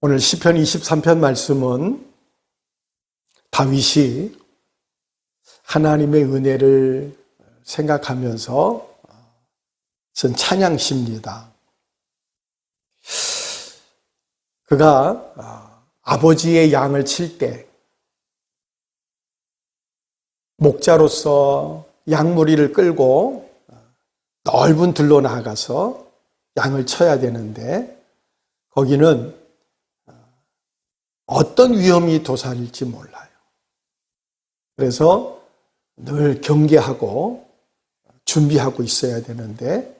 오늘 시편 23편 말씀은 다윗이 하나님의 은혜를 생각하면서 쓴 찬양시입니다. 그가 아버지의 양을 칠 때 목자로서 양무리를 끌고 넓은 들로 나가서 양을 쳐야 되는데 거기는 어떤 위험이 도사릴지 몰라요. 그래서 늘 경계하고 준비하고 있어야 되는데,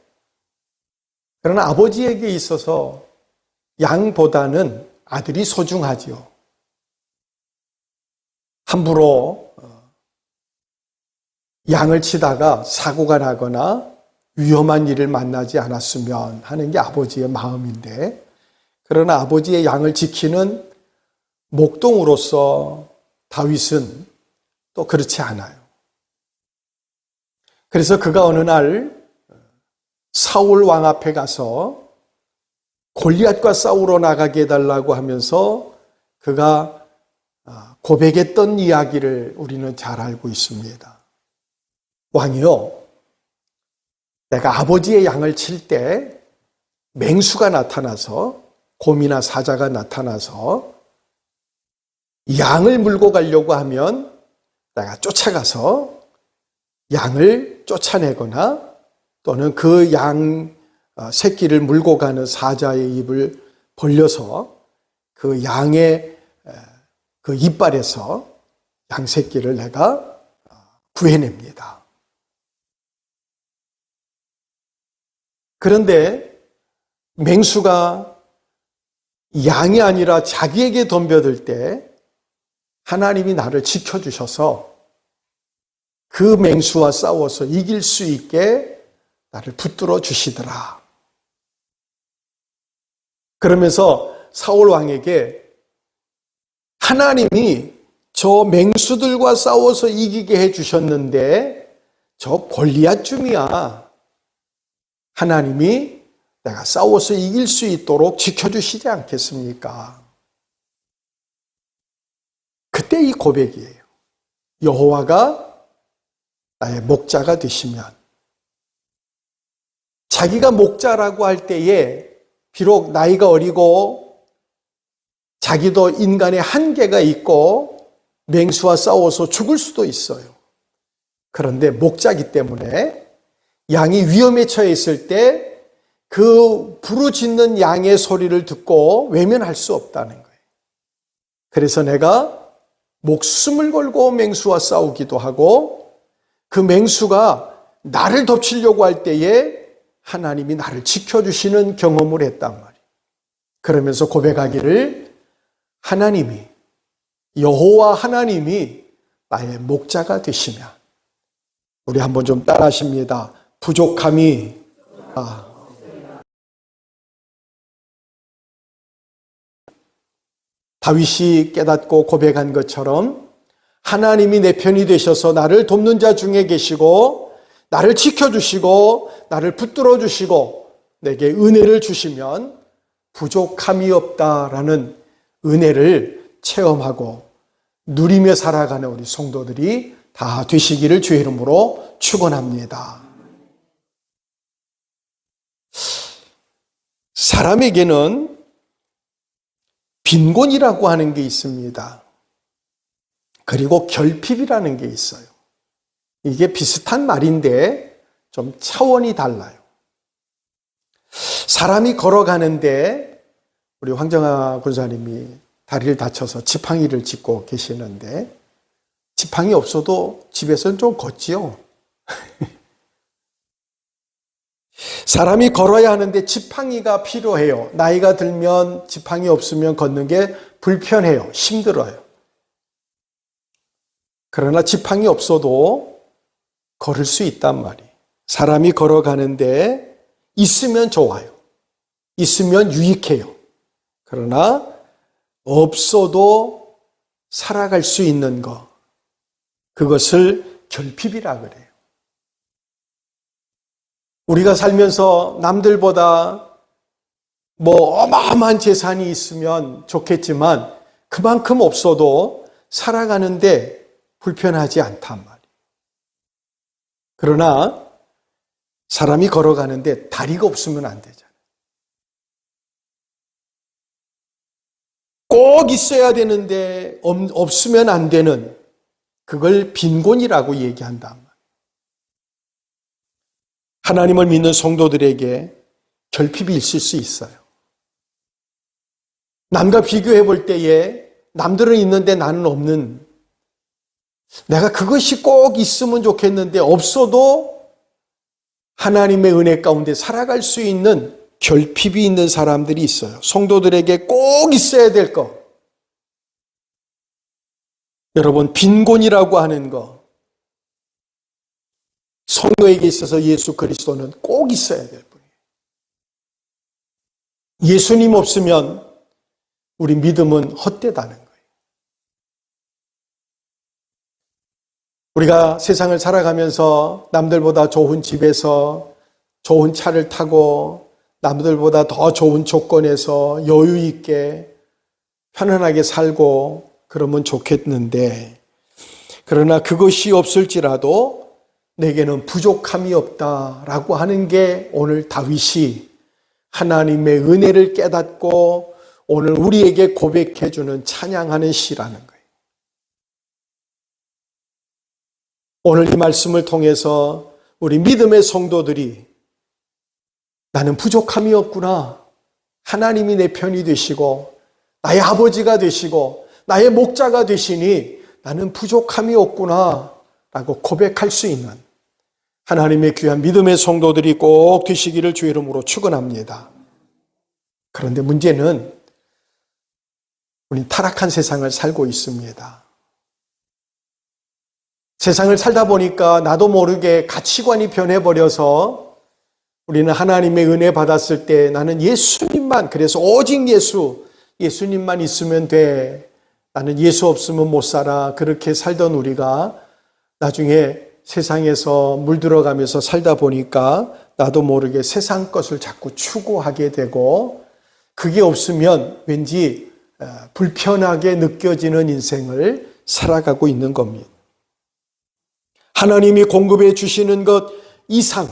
그러나 아버지에게 있어서 양보다는 아들이 소중하지요. 함부로 양을 치다가 사고가 나거나 위험한 일을 만나지 않았으면 하는 게 아버지의 마음인데, 그러나 아버지의 양을 지키는 목동으로서 다윗은 또 그렇지 않아요. 그래서 그가 어느 날 사울 왕 앞에 가서 골리앗과 싸우러 나가게 해달라고 하면서 그가 고백했던 이야기를 우리는 잘 알고 있습니다. 왕이요, 내가 아버지의 양을 칠 때 맹수가 나타나서, 곰이나 사자가 나타나서 양을 물고 가려고 하면 내가 쫓아가서 양을 쫓아내거나 또는 그 양 새끼를 물고 가는 사자의 입을 벌려서 그 양의 그 이빨에서 양 새끼를 내가 구해냅니다. 그런데 맹수가 양이 아니라 자기에게 덤벼들 때 하나님이 나를 지켜주셔서 그 맹수와 싸워서 이길 수 있게 나를 붙들어 주시더라. 그러면서 사울 왕에게 하나님이 저 맹수들과 싸워서 이기게 해주셨는데 저 골리앗쯤이야 하나님이 내가 싸워서 이길 수 있도록 지켜주시지 않겠습니까? 그때 이 고백이에요. 여호와가 나의 목자가 되시면, 자기가 목자라고 할 때에 비록 나이가 어리고 자기도 인간의 한계가 있고 맹수와 싸워서 죽을 수도 있어요. 그런데 목자이기 때문에 양이 위험에 처해 있을 때 그 부르짖는 양의 소리를 듣고 외면할 수 없다는 거예요. 그래서 내가 목숨을 걸고 맹수와 싸우기도 하고 그 맹수가 나를 덮치려고 할 때에 하나님이 나를 지켜주시는 경험을 했단 말이에요. 그러면서 고백하기를 하나님이, 여호와 하나님이 나의 목자가 되시면, 우리 한번 좀 따라하십니다. 부족함이 다윗이 깨닫고 고백한 것처럼 하나님이 내 편이 되셔서 나를 돕는 자 중에 계시고 나를 지켜주시고 나를 붙들어 주시고 내게 은혜를 주시면 부족함이 없다라는 은혜를 체험하고 누리며 살아가는 우리 성도들이 다 되시기를 주의 이름으로 축원합니다. 사람에게는 빈곤이라고 하는 게 있습니다. 그리고 결핍이라는 게 있어요. 이게 비슷한 말인데 좀 차원이 달라요. 사람이 걸어가는데 우리 황정아 군사님이 다리를 다쳐서 지팡이를 짚고 계시는데 지팡이 없어도 집에서는 좀 걷지요. 사람이 걸어야 하는데 지팡이가 필요해요. 나이가 들면 지팡이 없으면 걷는 게 불편해요. 힘들어요. 그러나 지팡이 없어도 걸을 수 있단 말이에요. 사람이 걸어가는데 있으면 좋아요. 있으면 유익해요. 그러나 없어도 살아갈 수 있는 것, 그것을 결핍이라 그래요. 우리가 살면서 남들보다 어마어마한 재산이 있으면 좋겠지만 그만큼 없어도 살아가는데 불편하지 않단 말이에요. 그러나 사람이 걸어가는데 다리가 없으면 안 되잖아요. 꼭 있어야 되는데 없으면 안 되는, 그걸 빈곤이라고 얘기한단 말이에요. 하나님을 믿는 성도들에게 결핍이 있을 수 있어요. 남과 비교해 볼 때에 남들은 있는데 나는 없는, 내가 그것이 꼭 있으면 좋겠는데 없어도 하나님의 은혜 가운데 살아갈 수 있는 결핍이 있는 사람들이 있어요. 성도들에게 꼭 있어야 될 것. 여러분, 빈곤이라고 하는 것, 성도에게 있어서 예수 그리스도는 꼭 있어야 될 분이에요. 예수님 없으면 우리 믿음은 헛되다는 거예요. 우리가 세상을 살아가면서 남들보다 좋은 집에서 좋은 차를 타고 남들보다 더 좋은 조건에서 여유 있게 편안하게 살고 그러면 좋겠는데, 그러나 그것이 없을지라도 내게는 부족함이 없다라고 하는 게 오늘 다윗이 하나님의 은혜를 깨닫고 오늘 우리에게 고백해주는 찬양하는 시라는 거예요. 오늘 이 말씀을 통해서 우리 믿음의 성도들이 나는 부족함이 없구나, 하나님이 내 편이 되시고 나의 아버지가 되시고 나의 목자가 되시니 나는 부족함이 없구나 라고 고백할 수 있는 하나님의 귀한 믿음의 성도들이 꼭 되시기를 주의 이름으로 축원합니다. 그런데 문제는 우리는 타락한 세상을 살고 있습니다. 세상을 살다 보니까 나도 모르게 가치관이 변해버려서 우리는 하나님의 은혜 받았을 때 나는 예수님만, 그래서 오직 예수님만 있으면 돼, 나는 예수 없으면 못 살아, 그렇게 살던 우리가 나중에 세상에서 물들어가면서 살다 보니까 나도 모르게 세상 것을 자꾸 추구하게 되고 그게 없으면 왠지 불편하게 느껴지는 인생을 살아가고 있는 겁니다. 하나님이 공급해 주시는 것 이상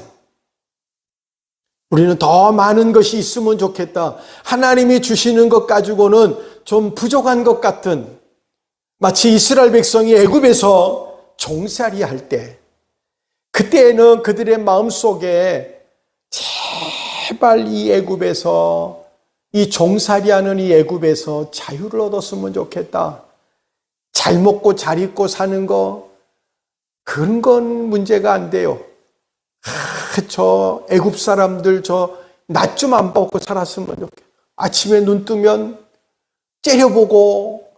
우리는 더 많은 것이 있으면 좋겠다. 하나님이 주시는 것 가지고는 좀 부족한 것 같은, 마치 이스라엘 백성이 애굽에서 종살이 할 때, 그때에는 그들의 마음속에 제발 이 애굽에서, 이 종살이하는 이 애굽에서 자유를 얻었으면 좋겠다. 잘 먹고 잘 입고 사는 거, 그런 건 문제가 안 돼요. 저 애굽 사람들 저 낮 좀 안 벗고 살았으면 좋겠다. 아침에 눈 뜨면 째려보고,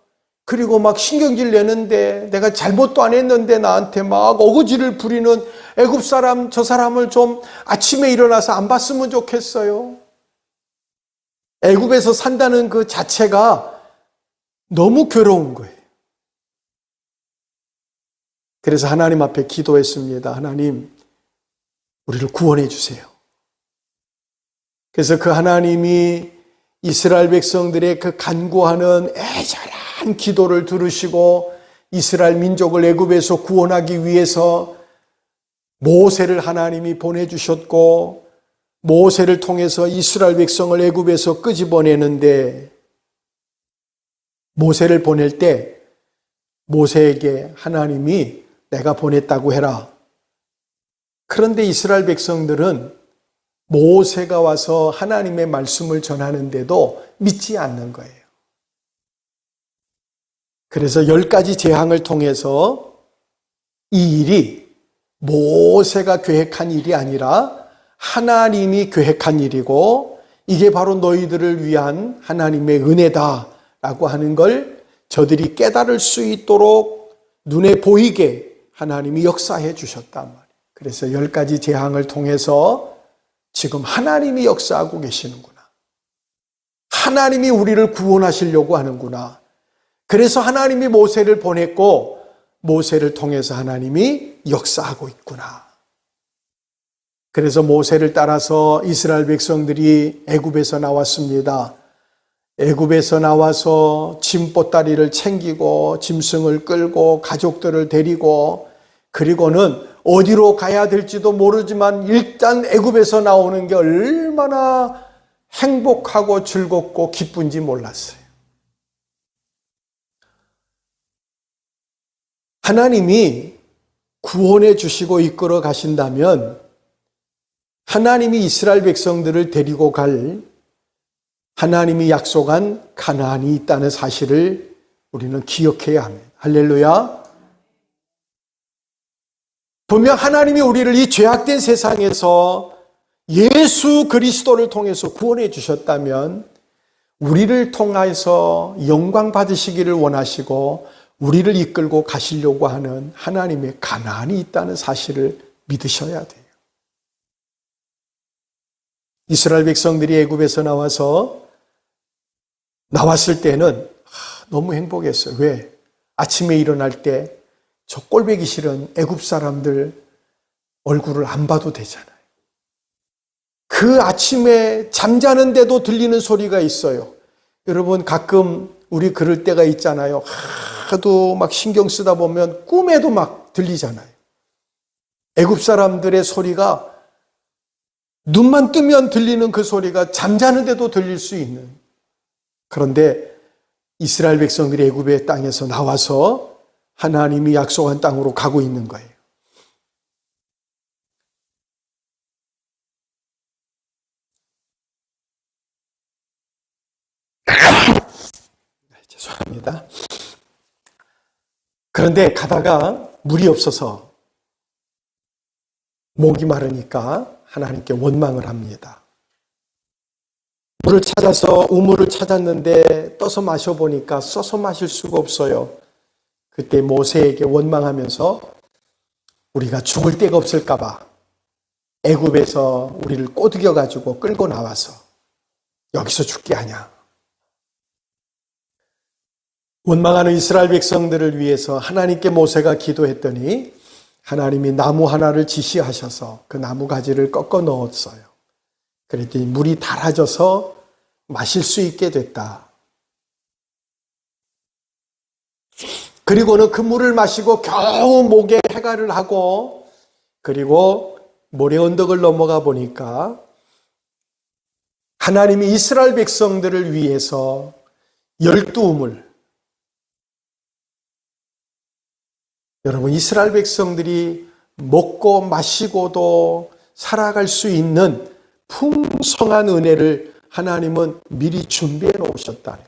그리고 막 신경질 내는데 내가 잘못도 안 했는데 나한테 막 어거지를 부리는 애굽 사람, 저 사람을 좀 아침에 일어나서 안 봤으면 좋겠어요. 애굽에서 산다는 그 자체가 너무 괴로운 거예요. 그래서 하나님 앞에 기도했습니다. 하나님, 우리를 구원해 주세요. 그래서 그 하나님이 이스라엘 백성들의 그 간구하는 애절한 기도를 들으시고 이스라엘 민족을 애굽에서 구원하기 위해서 모세를 하나님이 보내주셨고, 모세를 통해서 이스라엘 백성을 애굽에서 끄집어내는데, 모세를 보낼 때 모세에게 하나님이 내가 보냈다고 해라. 그런데 이스라엘 백성들은 모세가 와서 하나님의 말씀을 전하는데도 믿지 않는 거예요. 그래서 10가지 재앙을 통해서 이 일이 모세가 계획한 일이 아니라 하나님이 계획한 일이고, 이게 바로 너희들을 위한 하나님의 은혜다라고 하는 걸 저들이 깨달을 수 있도록 눈에 보이게 하나님이 역사해 주셨단 말이에요. 그래서 10가지 재앙을 통해서 지금 하나님이 역사하고 계시는구나. 하나님이 우리를 구원하시려고 하는구나. 그래서 하나님이 모세를 보냈고 모세를 통해서 하나님이 역사하고 있구나. 그래서 모세를 따라서 이스라엘 백성들이 애굽에서 나왔습니다. 애굽에서 나와서 짐 보따리를 챙기고 짐승을 끌고 가족들을 데리고, 그리고는 어디로 가야 될지도 모르지만 일단 애굽에서 나오는 게 얼마나 행복하고 즐겁고 기쁜지 몰랐어요. 하나님이 구원해 주시고 이끌어 가신다면 하나님이 이스라엘 백성들을 데리고 갈 하나님이 약속한 가나안이 있다는 사실을 우리는 기억해야 합니다. 할렐루야. 분명 하나님이 우리를 이 죄악된 세상에서 예수 그리스도를 통해서 구원해 주셨다면 우리를 통해서 영광 받으시기를 원하시고 우리를 이끌고 가시려고 하는 하나님의 가나안이 있다는 사실을 믿으셔야 돼요. 이스라엘 백성들이 애굽에서 나왔을 때는 너무 행복했어요. 왜? 아침에 일어날 때 저 꼴보기 싫은 애굽 사람들 얼굴을 안 봐도 되잖아요. 그 아침에 잠자는데도 들리는 소리가 있어요. 여러분 가끔 우리 그럴 때가 있잖아요. 하도 막 신경 쓰다 보면 꿈에도 막 들리잖아요. 애굽 사람들의 소리가 눈만 뜨면 들리는 그 소리가 잠자는데도 들릴 수 있는. 그런데 이스라엘 백성들이 애굽의 땅에서 나와서 하나님이 약속한 땅으로 가고 있는 거예요. 죄송합니다. 그런데 가다가 물이 없어서 목이 마르니까 하나님께 원망을 합니다. 물을 찾아서 우물을 찾았는데 떠서 마셔보니까 써서 마실 수가 없어요. 그때 모세에게 원망하면서 우리가 죽을 데가 없을까 봐 애굽에서 우리를 꼬드겨 가지고 끌고 나와서 여기서 죽게 하냐. 원망하는 이스라엘 백성들을 위해서 하나님께 모세가 기도했더니 하나님이 나무 하나를 지시하셔서 그 나무 가지를 꺾어 넣었어요. 그랬더니 물이 달아져서 마실 수 있게 됐다. 그리고는 그 물을 마시고 겨우 목에 해가를 하고, 그리고 모래 언덕을 넘어가 보니까 하나님이 이스라엘 백성들을 위해서 12우물, 여러분 이스라엘 백성들이 먹고 마시고도 살아갈 수 있는 풍성한 은혜를 하나님은 미리 준비해 놓으셨다.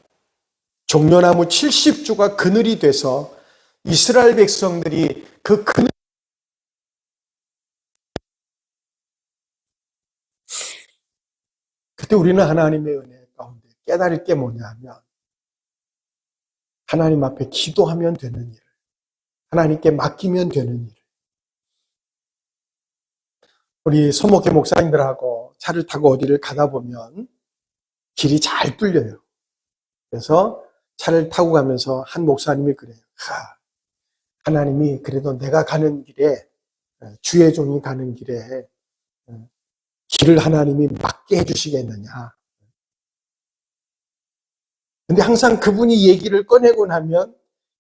종려나무 70주가 그늘이 돼서 이스라엘 백성들이 그 그늘, 그때 우리는 하나님의 은혜 가운데 깨달을 게 뭐냐면 하나님 앞에 기도하면 되는 일, 하나님께 맡기면 되는 일. 우리 소목회 목사님들하고 차를 타고 어디를 가다 보면 길이 잘 뚫려요. 그래서 차를 타고 가면서 한 목사님이 그래요. 하나님이 그래도 내가 가는 길에, 주의 종이 가는 길에 길을 하나님이 막게 해주시겠느냐. 근데 항상 그분이 얘기를 꺼내고 나면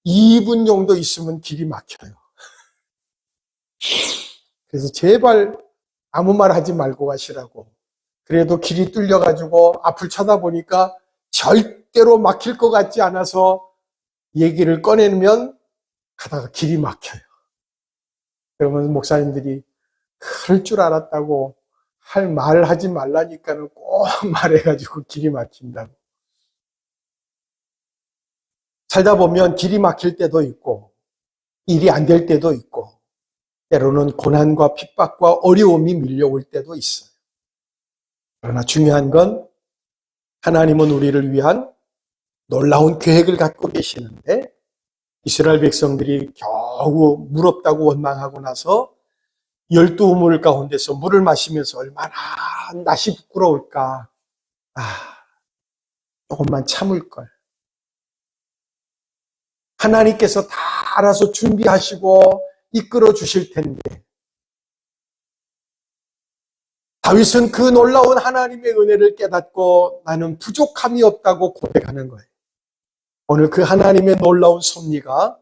2분 정도 있으면 길이 막혀요. 그래서 제발 아무 말 하지 말고 가시라고. 그래도 길이 뚫려가지고 앞을 쳐다보니까 절대로 막힐 것 같지 않아서 얘기를 꺼내면 가다가 길이 막혀요. 그러면 목사님들이 그럴 줄 알았다고 할 말을 하지 말라니까는 꼭 말해가지고 길이 막힌다고. 살다 보면 길이 막힐 때도 있고 일이 안 될 때도 있고 때로는 고난과 핍박과 어려움이 밀려올 때도 있어요. 그러나 중요한 건 하나님은 우리를 위한 놀라운 계획을 갖고 계시는데 이스라엘 백성들이 겨우 물 없다고 원망하고 나서 12우물 가운데서 물을 마시면서 얼마나 낯이 부끄러울까. 조금만 참을 걸. 하나님께서 다 알아서 준비하시고 이끌어 주실 텐데 다윗은 그 놀라운 하나님의 은혜를 깨닫고 나는 부족함이 없다고 고백하는 거예요. 오늘 그 하나님의 놀라운 섭리가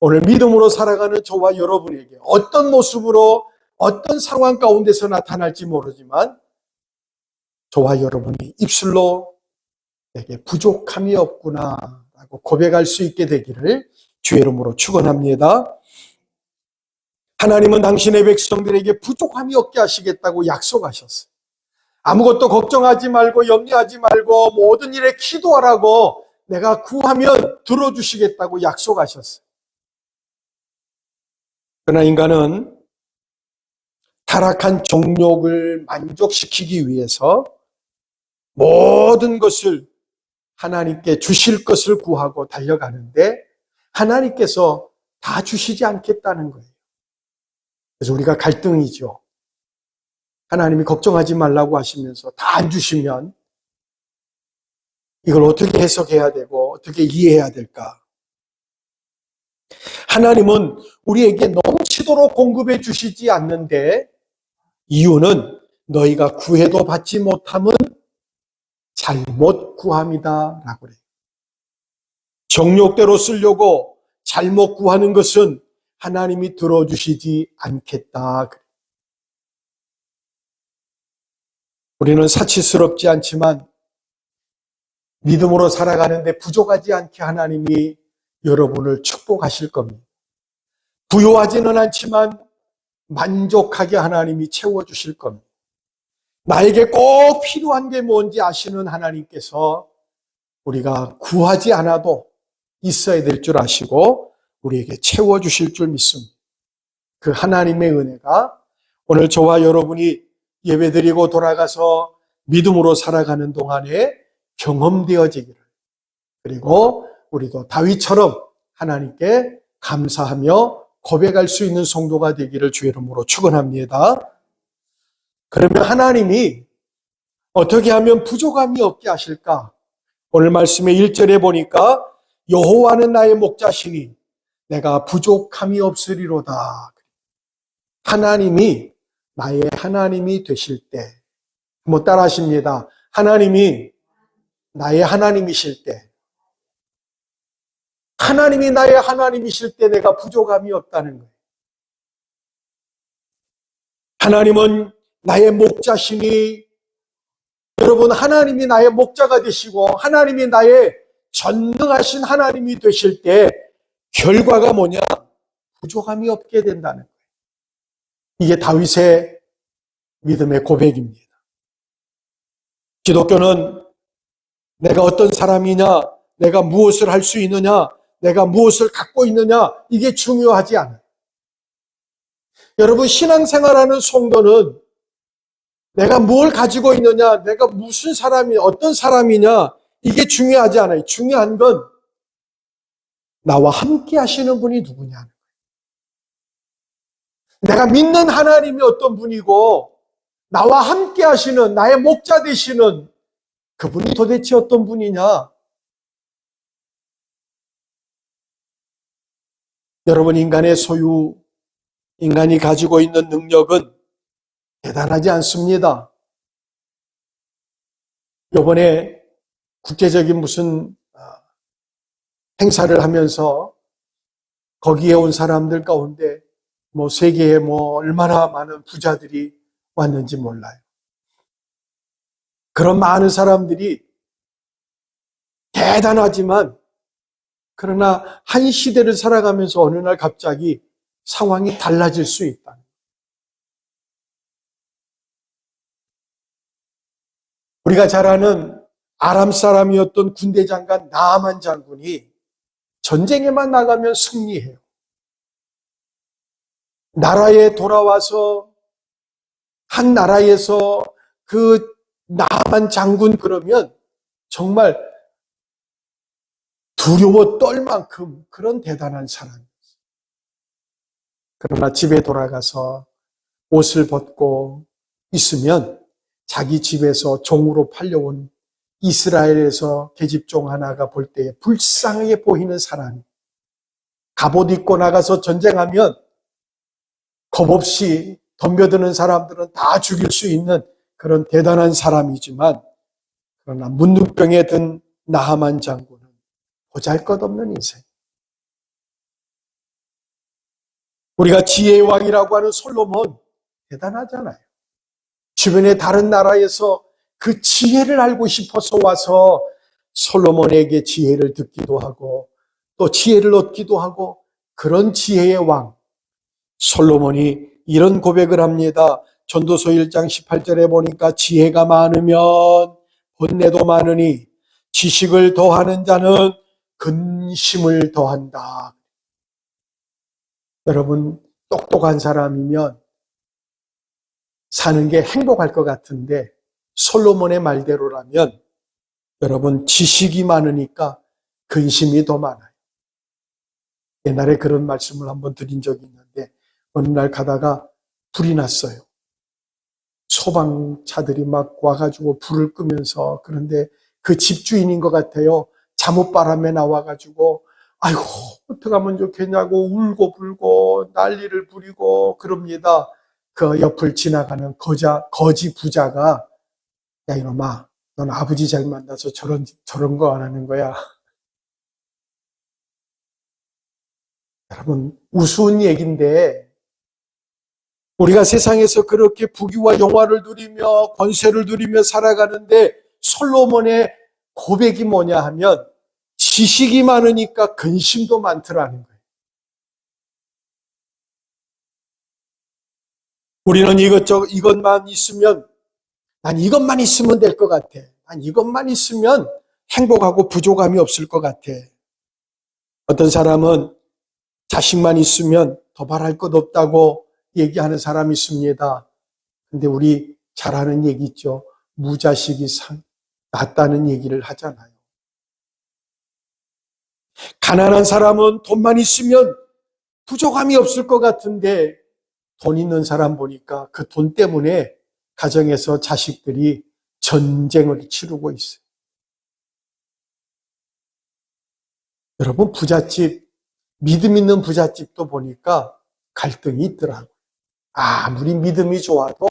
오늘 믿음으로 살아가는 저와 여러분에게 어떤 모습으로 어떤 상황 가운데서 나타날지 모르지만 저와 여러분이 입술로 내게 부족함이 없구나 라고 고백할 수 있게 되기를 주의 이름으로 축원합니다. 하나님은 당신의 백성들에게 부족함이 없게 하시겠다고 약속하셨어요. 아무것도 걱정하지 말고 염려하지 말고 모든 일에 기도하라고 내가 구하면 들어주시겠다고 약속하셨어요. 그러나 인간은 타락한 정욕을 만족시키기 위해서 모든 것을 하나님께 주실 것을 구하고 달려가는데 하나님께서 다 주시지 않겠다는 거예요. 그래서 우리가 갈등이죠. 하나님이 걱정하지 말라고 하시면서 다 안 주시면 이걸 어떻게 해석해야 되고 어떻게 이해해야 될까? 하나님은 우리에게 넘치도록 공급해 주시지 않는데 이유는 너희가 구해도 받지 못함은 잘못 구함이다 라고 그래요. 정욕대로 쓰려고 잘못 구하는 것은 하나님이 들어주시지 않겠다. 우리는 사치스럽지 않지만 믿음으로 살아가는데 부족하지 않게 하나님이 여러분을 축복하실 겁니다. 부요하지는 않지만 만족하게 하나님이 채워주실 겁니다. 나에게 꼭 필요한 게 뭔지 아시는 하나님께서 우리가 구하지 않아도 있어야 될 줄 아시고 우리에게 채워주실 줄 믿습니다. 그 하나님의 은혜가 오늘 저와 여러분이 예배드리고 돌아가서 믿음으로 살아가는 동안에 경험되어지기를, 그리고 우리도 다윗처럼 하나님께 감사하며 고백할 수 있는 성도가 되기를 주의 이름으로 축원합니다. 그러면 하나님이 어떻게 하면 부족함이 없게 하실까? 오늘 말씀의 1절에 보니까 여호와는 나의 목자시니 내가 부족함이 없으리로다. 하나님이 나의 하나님이 되실 때, 한번 따라 하십니다. 하나님이 나의 하나님이실 때, 하나님이 나의 하나님이실 때 내가 부족함이 없다는 거예요. 하나님은 나의 목자시니, 여러분, 하나님이 나의 목자가 되시고 하나님이 나의 전능하신 하나님이 되실 때 결과가 뭐냐? 부족함이 없게 된다는 거예요. 이게 다윗의 믿음의 고백입니다. 기독교는 내가 어떤 사람이냐, 내가 무엇을 할 수 있느냐, 내가 무엇을 갖고 있느냐, 이게 중요하지 않아요. 여러분, 신앙생활하는 성도는 내가 뭘 가지고 있느냐, 내가 무슨 사람이, 어떤 사람이냐, 이게 중요하지 않아요. 중요한 건 나와 함께 하시는 분이 누구냐. 내가 믿는 하나님이 어떤 분이고 나와 함께 하시는, 나의 목자 되시는 그분이 도대체 어떤 분이냐. 여러분, 인간의 소유, 인간이 가지고 있는 능력은 대단하지 않습니다. 이번에 국제적인 무슨 행사를 하면서 거기에 온 사람들 가운데 세계에 얼마나 많은 부자들이 왔는지 몰라요. 그런 많은 사람들이 대단하지만 그러나 한 시대를 살아가면서 어느 날 갑자기 상황이 달라질 수 있다. 우리가 잘 아는 아람 사람이었던 군대 장관 나아만 장군이 전쟁에만 나가면 승리해요. 나라에 돌아와서 한 나라에서 그 나아만 장군 그러면 정말 두려워 떨 만큼 그런 대단한 사람이었어요. 그러나 집에 돌아가서 옷을 벗고 있으면 자기 집에서 종으로 팔려온 이스라엘에서 계집종 하나가 볼 때에 불쌍하게 보이는 사람이 갑옷 입고 나가서 전쟁하면 겁없이 덤벼드는 사람들은 다 죽일 수 있는 그런 대단한 사람이지만, 그러나 문둥병에 든 나하만 장군은 보잘것없는 인생. 우리가 지혜의 왕이라고 하는 솔로몬 대단하잖아요. 주변의 다른 나라에서 그 지혜를 알고 싶어서 와서 솔로몬에게 지혜를 듣기도 하고 또 지혜를 얻기도 하고, 그런 지혜의 왕 솔로몬이 이런 고백을 합니다. 전도서 1장 18절에 보니까 지혜가 많으면 번뇌도 많으니 지식을 더하는 자는 근심을 더한다. 여러분, 똑똑한 사람이면 사는 게 행복할 것 같은데, 솔로몬의 말대로라면 여러분, 지식이 많으니까 근심이 더 많아요. 옛날에 그런 말씀을 한번 드린 적이 있는데, 어느 날 가다가 불이 났어요. 소방차들이 막 와가지고 불을 끄면서, 그런데 그 집주인인 것 같아요. 잠옷바람에 나와가지고 아이고 어떡하면 좋겠냐고 울고 불고 난리를 부리고 그럽니다. 그 옆을 지나가는 거지 부자가, 야 이놈아, 넌 아버지 잘 만나서 저런 거 안 하는 거야. 여러분, 우스운 얘기인데 우리가 세상에서 그렇게 부귀와 영화를 누리며 권세를 누리며 살아가는데, 솔로몬의 고백이 뭐냐 하면 지식이 많으니까 근심도 많더라는 거예요. 우리는 이것만 있으면, 난 이것만 있으면 될 것 같아. 난 이것만 있으면 행복하고 부족함이 없을 것 같아. 어떤 사람은 자식만 있으면 더 바랄 것 없다고 얘기하는 사람이 있습니다. 근데 우리 잘 아는 얘기 있죠. 무자식이 낫다는 얘기를 하잖아요. 가난한 사람은 돈만 있으면 부족함이 없을 것 같은데, 돈 있는 사람 보니까 그 돈 때문에 가정에서 자식들이 전쟁을 치르고 있어요. 여러분, 부잣집, 믿음 있는 부잣집도 보니까 갈등이 있더라고요. 아무리 믿음이 좋아도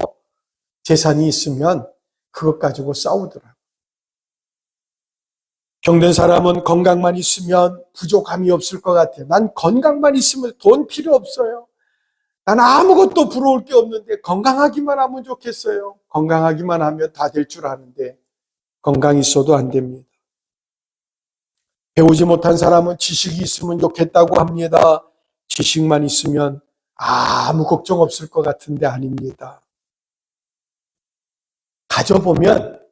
재산이 있으면 그것 가지고 싸우더라고요. 병든 사람은 건강만 있으면 부족함이 없을 것 같아요. 난 건강만 있으면 돈 필요 없어요. 난 아무것도 부러울 게 없는데 건강하기만 하면 좋겠어요. 건강하기만 하면 다 될 줄 아는데 건강이 있어도 안 됩니다. 배우지 못한 사람은 지식이 있으면 좋겠다고 합니다. 지식만 있으면 아무 걱정 없을 것 같은데 아닙니다. 가져보면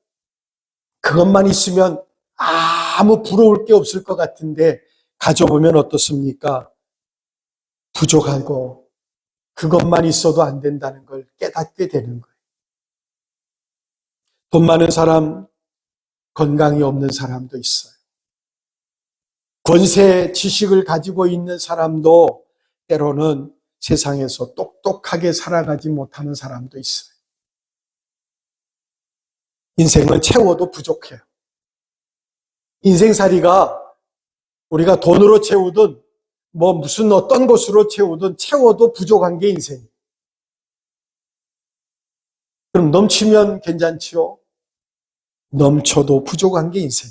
그것만 있으면 아무 부러울 게 없을 것 같은데, 가져보면 어떻습니까? 부족하고 그것만 있어도 안 된다는 걸 깨닫게 되는 거예요. 돈 많은 사람, 건강이 없는 사람도 있어요. 권세, 지식을 가지고 있는 사람도 때로는 세상에서 똑똑하게 살아가지 못하는 사람도 있어요. 인생은 채워도 부족해요. 인생살이가 우리가 돈으로 채우든 무슨 어떤 것으로 채우든 채워도 부족한 게 인생이에요. 그럼 넘치면 괜찮지요? 넘쳐도 부족한 게 인생.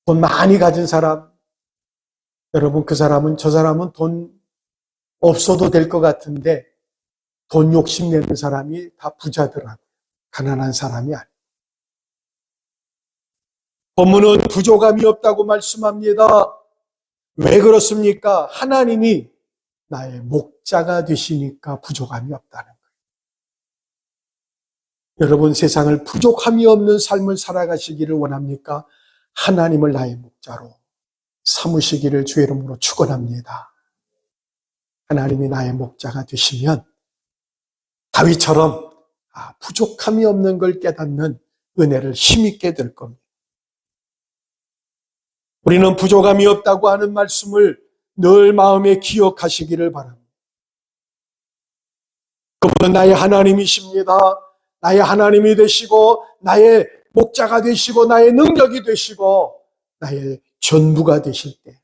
돈 많이 가진 사람, 여러분 저 사람은 돈 없어도 될 것 같은데 돈 욕심내는 사람이 다 부자더라고요. 가난한 사람이 아니에요. 본문은 부족함이 없다고 말씀합니다. 왜 그렇습니까? 하나님이 나의 목자가 되시니까 부족함이 없다는 거예요. 여러분, 세상을 부족함이 없는 삶을 살아가시기를 원합니까? 하나님을 나의 목자로 삼으시기를 주의 이름으로 축원합니다. 하나님이 나의 목자가 되시면 다윗처럼 부족함이 없는 걸 깨닫는 은혜를 힘있게 될 겁니다. 우리는 부족함이 없다고 하는 말씀을 늘 마음에 기억하시기를 바랍니다. 그분은 나의 하나님이십니다. 나의 하나님이 되시고 나의 목자가 되시고 나의 능력이 되시고 나의 전부가 되실 때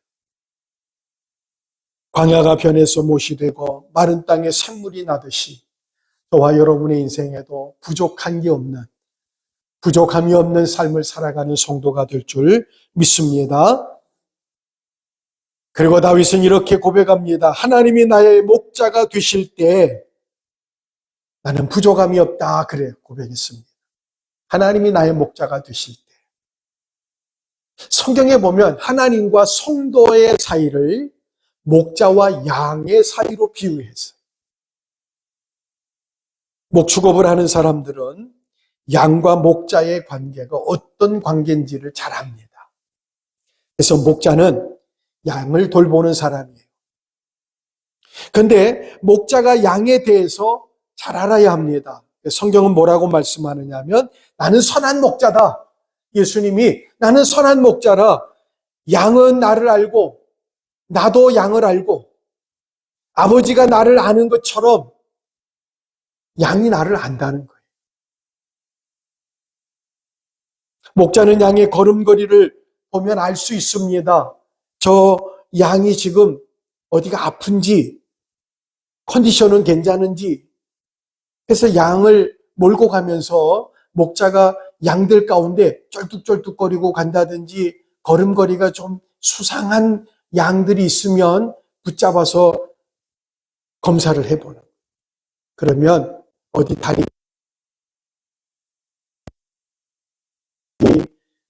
광야가 변해서 못이 되고 마른 땅에 샘물이 나듯이 저와 여러분의 인생에도 부족함이 없는 삶을 살아가는 성도가 될 줄 믿습니다. 그리고 다윗은 이렇게 고백합니다. 하나님이 나의 목자가 되실 때 나는 부족함이 없다. 그래 고백했습니다. 하나님이 나의 목자가 되실 때. 성경에 보면 하나님과 성도의 사이를 목자와 양의 사이로 비유했어요. 목축업을 하는 사람들은 양과 목자의 관계가 어떤 관계인지를 잘 압니다. 그래서 목자는 양을 돌보는 사람이에요. 그런데 목자가 양에 대해서 잘 알아야 합니다. 성경은 뭐라고 말씀하느냐면 나는 선한 목자다. 예수님이 나는 선한 목자라 양은 나를 알고 나도 양을 알고 아버지가 나를 아는 것처럼 양이 나를 안다는 거예요. 목자는 양의 걸음걸이를 보면 알 수 있습니다. 저 양이 지금 어디가 아픈지 컨디션은 괜찮은지 해서 양을 몰고 가면서 목자가 양들 가운데 쩔뚝쩔뚝거리고 간다든지 걸음걸이가 좀 수상한 양들이 있으면 붙잡아서 검사를 해보는 거예요. 그러면 어디 다리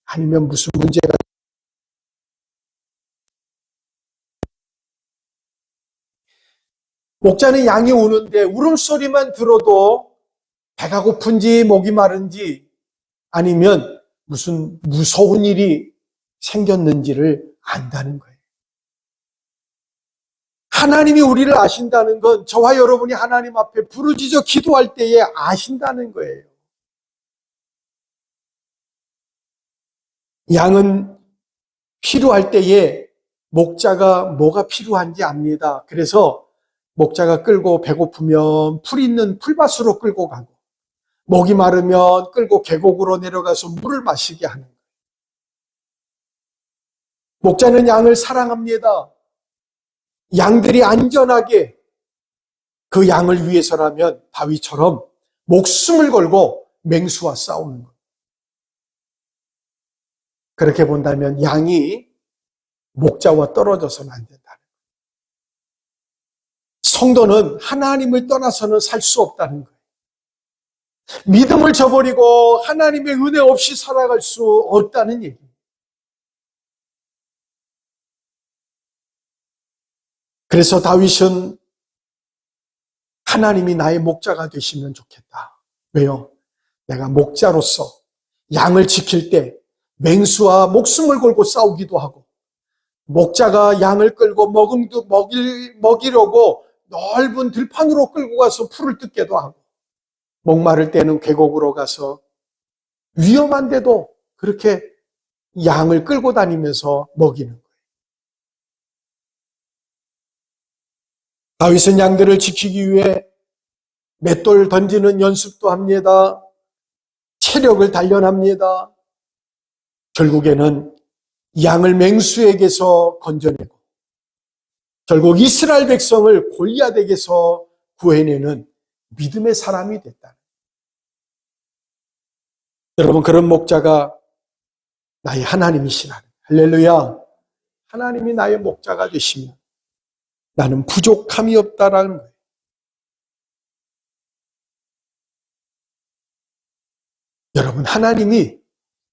아니면 무슨 문제가 목자는 양이 우는데 울음소리만 들어도 배가 고픈지 목이 마른지 아니면 무슨 무서운 일이 생겼는지를 안다는 거예요. 하나님이 우리를 아신다는 건 저와 여러분이 하나님 앞에 부르짖어 기도할 때에 아신다는 거예요. 양은 필요할 때에 목자가 뭐가 필요한지 압니다. 그래서 목자가 끌고 배고프면 풀 있는 풀밭으로 끌고 가고 목이 마르면 끌고 계곡으로 내려가서 물을 마시게 하는 거예요. 목자는 양을 사랑합니다. 양들이 안전하게 그 양을 위해서라면 다윗처럼 목숨을 걸고 맹수와 싸우는 거예요. 그렇게 본다면 양이 목자와 떨어져서는 안 된다는 거예요. 성도는 하나님을 떠나서는 살 수 없다는 거예요. 믿음을 저버리고 하나님의 은혜 없이 살아갈 수 없다는 얘기입니다. 그래서 다윗은 하나님이 나의 목자가 되시면 좋겠다. 왜요? 내가 목자로서 양을 지킬 때 맹수와 목숨을 걸고 싸우기도 하고 목자가 양을 끌고 먹이려고 넓은 들판으로 끌고 가서 풀을 뜯게도 하고 목마를 때는 계곡으로 가서 위험한데도 그렇게 양을 끌고 다니면서 먹이는 거예요. 다윗은 양들을 지키기 위해 맷돌 던지는 연습도 합니다. 체력을 단련합니다. 결국에는 양을 맹수에게서 건져내고 결국 이스라엘 백성을 골리앗에게서 구해내는 믿음의 사람이 됐다. 여러분, 그런 목자가 나의 하나님이시라. 할렐루야. 하나님이 나의 목자가 되시면 나는 부족함이 없다라는 거예요. 여러분, 하나님이,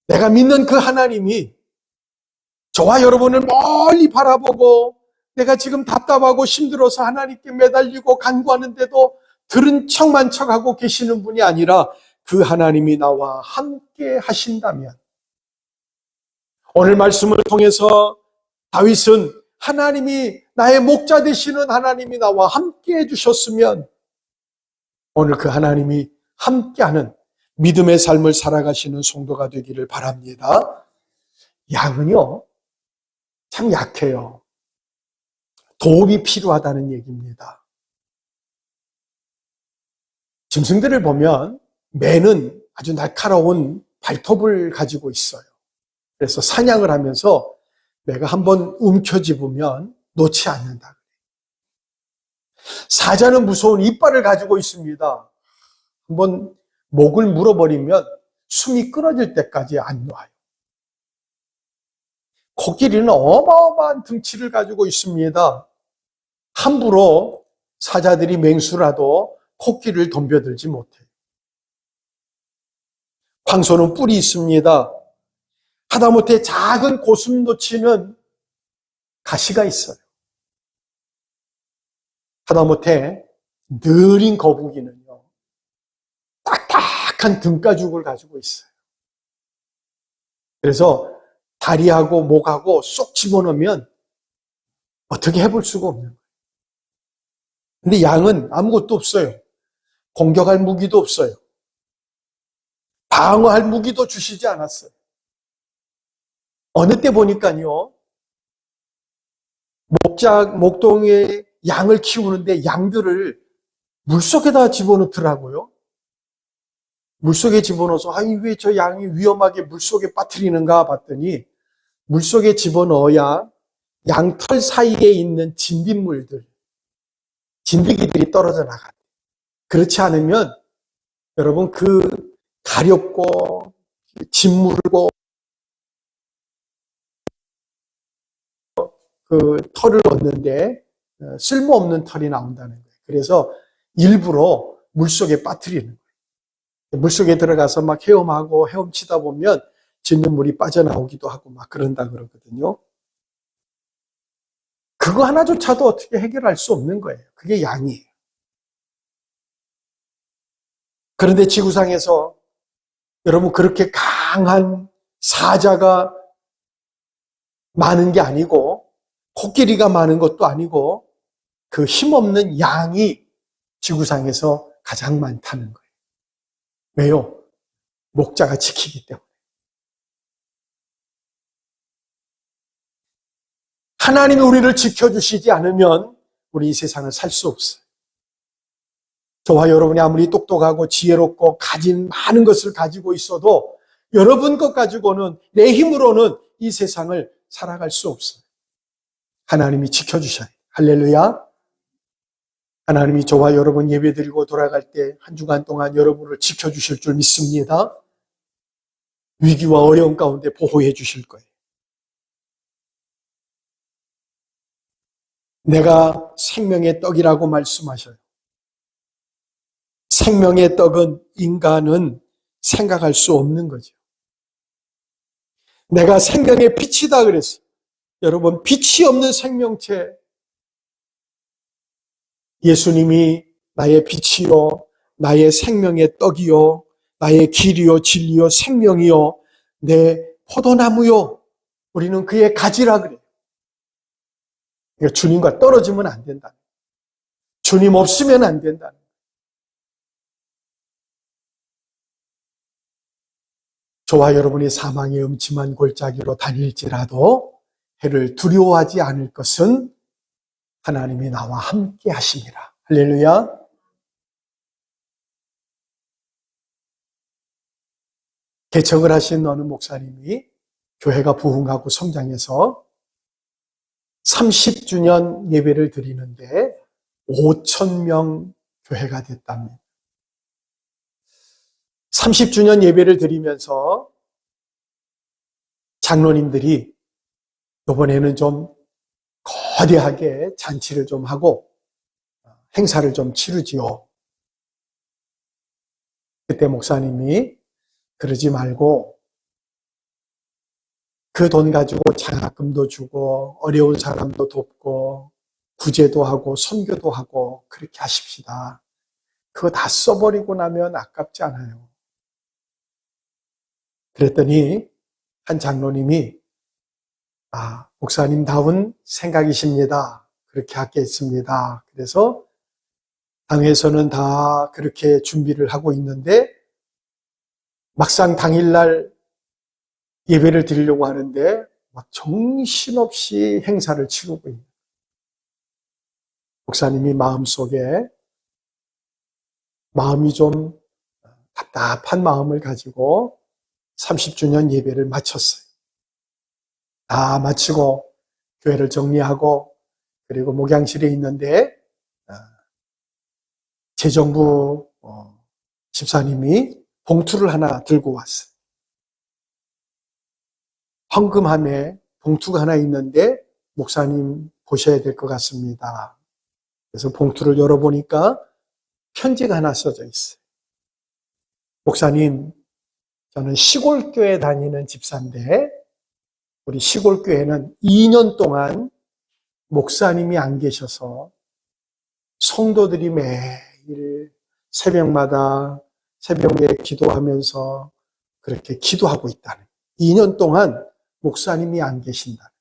내가 믿는 그 하나님이 저와 여러분을 멀리 바라보고 내가 지금 답답하고 힘들어서 하나님께 매달리고 간구하는데도 들은 척만 척하고 계시는 분이 아니라 그 하나님이 나와 함께 하신다면, 오늘 말씀을 통해서 다윗은 하나님이 나의 목자 되시는 하나님이 나와 함께 해주셨으면 오늘 그 하나님이 함께하는 믿음의 삶을 살아가시는 성도가 되기를 바랍니다. 양은요, 참 약해요. 도움이 필요하다는 얘기입니다. 짐승들을 보면 매는 아주 날카로운 발톱을 가지고 있어요. 그래서 사냥을 하면서 매가 한번 움켜쥐으면 놓지 않는다. 사자는 무서운 이빨을 가지고 있습니다. 한번 목을 물어버리면 숨이 끊어질 때까지 안 놔요. 코끼리는 어마어마한 등치를 가지고 있습니다. 함부로 사자들이 맹수라도 코끼리를 덤벼들지 못해요. 황소는 뿔이 있습니다. 하다못해 작은 고슴도치는 가시가 있어요. 하다못해 느린 거북이는요, 딱딱한 등가죽을 가지고 있어요. 그래서 다리하고 목하고 쏙 집어넣으면 어떻게 해볼 수가 없는 거예요. 근데 양은 아무것도 없어요. 공격할 무기도 없어요. 방어할 무기도 주시지 않았어요. 어느 때 보니까요, 목동에 양을 키우는데 양들을 물속에다 집어넣더라고요. 물속에 집어넣어서 아니 왜 저 양이 위험하게 물속에 빠뜨리는가 봤더니 물속에 집어넣어야 양털 사이에 있는 진딧물들, 진드기들이 떨어져 나가요. 그렇지 않으면 여러분 그 가렵고 짓물고 그 털을 얻는데 쓸모없는 털이 나온다는 거예요. 그래서 일부러 물속에 빠뜨리는 거예요. 물속에 들어가서 막 헤엄하고 헤엄치다 보면 진딧물이 빠져나오기도 하고 막 그런다 그러거든요. 그거 하나조차도 어떻게 해결할 수 없는 거예요. 그게 양이에요. 그런데 지구상에서 여러분 그렇게 강한 사자가 많은 게 아니고 코끼리가 많은 것도 아니고 그 힘없는 양이 지구상에서 가장 많다는 거예요. 왜요? 목자가 지키기 때문에. 하나님이 우리를 지켜주시지 않으면 우리 이 세상을 살 수 없어요. 저와 여러분이 아무리 똑똑하고 지혜롭고 가진 많은 것을 가지고 있어도 여러분 것 가지고는 내 힘으로는 이 세상을 살아갈 수 없어요. 하나님이 지켜주셔야 돼요. 할렐루야. 하나님이 저와 여러분 예배드리고 돌아갈 때 한 주간 동안 여러분을 지켜주실 줄 믿습니다. 위기와 어려움 가운데 보호해 주실 거예요. 내가 생명의 떡이라고 말씀하셔요. 생명의 떡은 인간은 생각할 수 없는 거죠. 내가 생명의 빛이다 그랬어요. 여러분, 빛이 없는 생명체, 예수님이 나의 빛이요, 나의 생명의 떡이요, 나의 길이요, 진리요, 생명이요, 내 포도나무요. 우리는 그의 가지라 그래요. 그러니까 주님과 떨어지면 안 된다. 주님 없으면 안 된다. 저와 여러분이 사망의 음침한 골짜기로 다닐지라도 해를 두려워하지 않을 것은 하나님이 나와 함께 하십니다. 할렐루야. 개척을 하신 어느 목사님이 교회가 부흥하고 성장해서 30주년 예배를 드리는데 5,000명 교회가 됐답니다. 30주년 예배를 드리면서 장로님들이 이번에는 좀 거대하게 잔치를 좀 하고 행사를 좀 치르지요. 그때 목사님이 그러지 말고 그 돈 가지고 장학금도 주고 어려운 사람도 돕고 구제도 하고 선교도 하고 그렇게 하십시다. 그거 다 써버리고 나면 아깝지 않아요. 그랬더니 한 장로님이 목사님다운 생각이십니다. 그렇게 하겠습니다. 그래서 당에서는 다 그렇게 준비를 하고 있는데 막상 당일날 예배를 드리려고 하는데 막 정신없이 행사를 치르고 있는 목사님이 마음속에 마음이 좀 답답한 마음을 가지고 30주년 예배를 마쳤어요. 다 마치고 교회를 정리하고 그리고 목양실에 있는데 재정부 집사님이 봉투를 하나 들고 왔어요. 헌금함에 봉투가 하나 있는데 목사님 보셔야 될 것 같습니다. 그래서 봉투를 열어보니까 편지가 하나 써져 있어요. 목사님, 저는 시골교회 다니는 집사인데 우리 시골교회는 2년 동안 목사님이 안 계셔서 성도들이 매일 새벽마다 새벽에 기도하면서 그렇게 기도하고 있다는, 2년 동안 목사님이 안 계신다.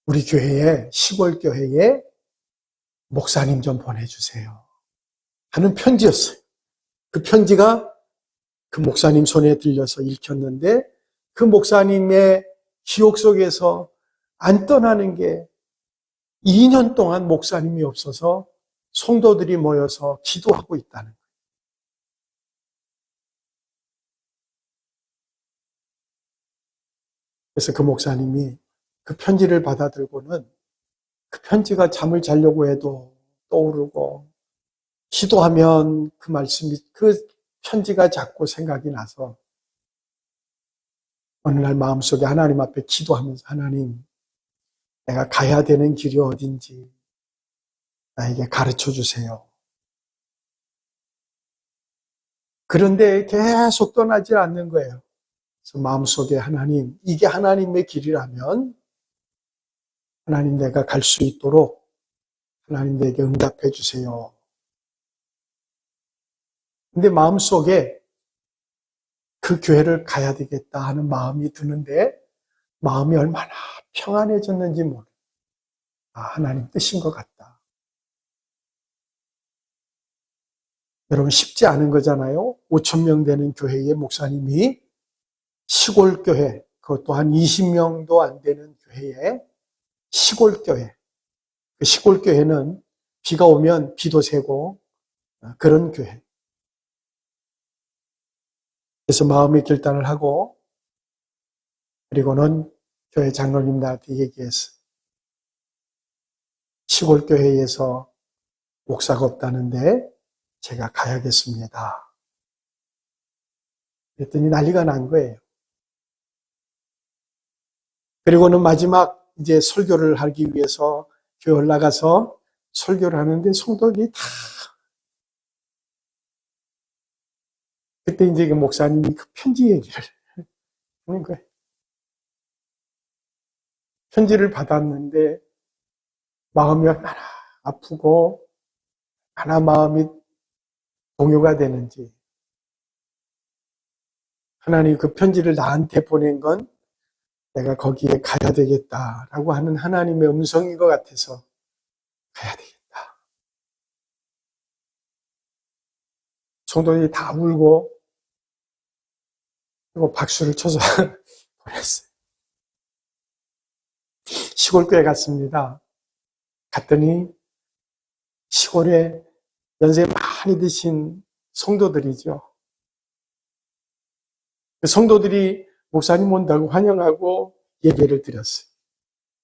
우리 교회에, 시골교회에 목사님 좀 보내주세요 하는 편지였어요. 그 편지가 그 목사님 손에 들려서 읽혔는데 그 목사님의 기억 속에서 안 떠나는 게 2년 동안 목사님이 없어서 성도들이 모여서 기도하고 있다는 거예요. 그래서 그 목사님이 그 편지를 받아들고는 그 편지가 잠을 자려고 해도 떠오르고 기도하면 그 말씀이, 그 편지가 자꾸 생각이 나서 어느 날 마음속에 하나님 앞에 기도하면서 하나님, 내가 가야 되는 길이 어딘지 나에게 가르쳐 주세요. 그런데 계속 떠나지 않는 거예요. 그래서 마음속에 하나님, 이게 하나님의 길이라면 하나님 내가 갈 수 있도록 하나님 내게 응답해 주세요. 근데 마음속에 그 교회를 가야 되겠다 하는 마음이 드는데 마음이 얼마나 평안해졌는지 모르겠어요. 하나님 뜻인 것 같다. 여러분 쉽지 않은 거잖아요. 5천 명 되는 교회의 목사님이 시골교회, 그것도 한 20명도 안 되는 교회에 시골교회, 그 시골교회는 비가 오면 비도 새고 그런 교회. 그래서 마음의 결단을 하고 그리고는 교회 장로님들한테 얘기했어. 시골교회에서 목사가 없다는데 제가 가야겠습니다. 그랬더니 난리가 난 거예요. 그리고는 마지막 이제 설교를 하기 위해서 교회 올라가서 설교를 하는데 성도들이 다, 그때 이제 그 목사님이 그 편지 얘기를 하는 거예요. 편지를 받았는데 마음이 얼마나 아프고 얼마나 마음이 동요가 되는지, 하나님 그 편지를 나한테 보낸 건 내가 거기에 가야 되겠다라고 하는 하나님의 음성인 것 같아서 가야 되겠다. 성도들이 다 울고 그리고 박수를 쳐서 보냈어요. 시골교회 갔습니다. 갔더니 시골에 연세 많이 드신 성도들이죠. 성도들이 목사님 온다고 환영하고 예배를 드렸어요.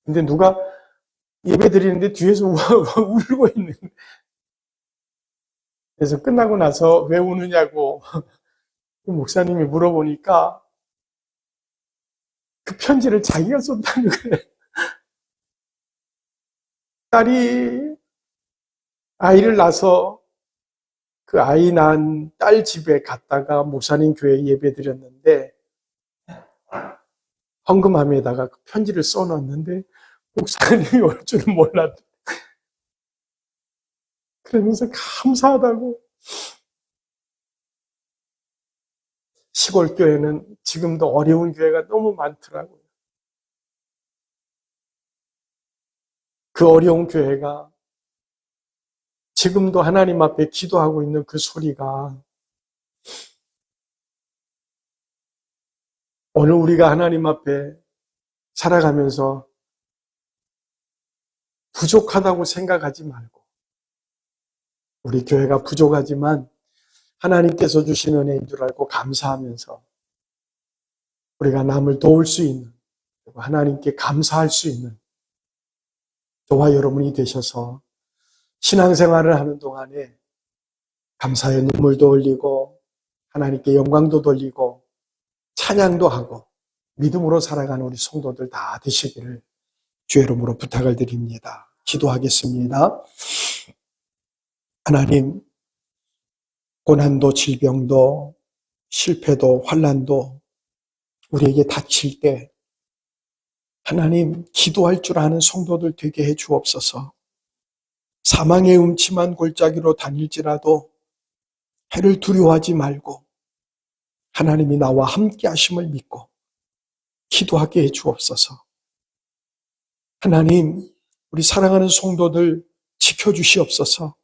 근데 누가 예배 드리는데 뒤에서 울고 있는 거예요. 그래서 끝나고 나서 왜 우느냐고 목사님이 물어보니까 그 편지를 자기가 썼다는 거예요. 딸이 아이를 낳아서 그 아이 낳은 딸 집에 갔다가 목사님 교회에 예배 드렸는데 헌금함에다가 그 편지를 써놨는데 목사님이 올 줄은 몰랐다. 그러면서 감사하다고. 시골 교회는 지금도 어려운 교회가 너무 많더라고요. 그 어려운 교회가 지금도 하나님 앞에 기도하고 있는 그 소리가 오늘 우리가 하나님 앞에 살아가면서 부족하다고 생각하지 말고, 우리 교회가 부족하지만 하나님께서 주신 은혜인 줄 알고 감사하면서 우리가 남을 도울 수 있는, 그리고 하나님께 감사할 수 있는 저와 여러분이 되셔서 신앙생활을 하는 동안에 감사의 눈물도 흘리고 하나님께 영광도 돌리고 찬양도 하고 믿음으로 살아가는 우리 성도들 다 되시기를 주의 이름으로 부탁을 드립니다. 기도하겠습니다. 하나님, 고난도 질병도 실패도 환난도 우리에게 닥칠 때 하나님 기도할 줄 아는 성도들 되게 해 주옵소서. 사망의 음침한 골짜기로 다닐지라도 해를 두려워하지 말고 하나님이 나와 함께 하심을 믿고 기도하게 해 주옵소서. 하나님, 우리 사랑하는 성도들 지켜주시옵소서.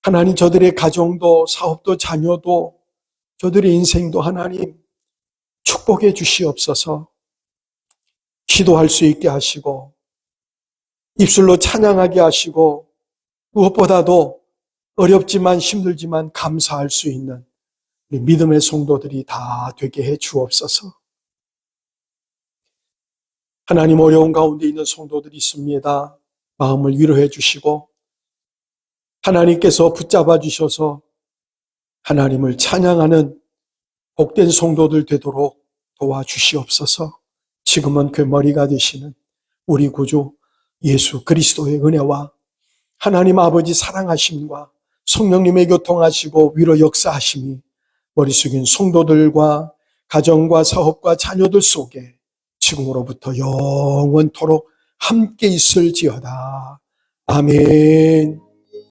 하나님, 저들의 가정도 사업도 자녀도 저들의 인생도 하나님 축복해 주시옵소서. 기도할 수 있게 하시고 입술로 찬양하게 하시고 무엇보다도 어렵지만 힘들지만 감사할 수 있는 우리 믿음의 성도들이 다 되게 해 주옵소서. 하나님, 어려운 가운데 있는 성도들이 있습니다. 마음을 위로해 주시고 하나님께서 붙잡아 주셔서 하나님을 찬양하는 복된 성도들 되도록 도와주시옵소서. 지금은 그 머리가 되시는 우리 구주 예수 그리스도의 은혜와 하나님 아버지 사랑하심과 성령님의 교통하시고 위로 역사하심이 머리 숙인 성도들과 가정과 사업과 자녀들 속에 지금으로부터 영원토록 함께 있을지어다. 아멘.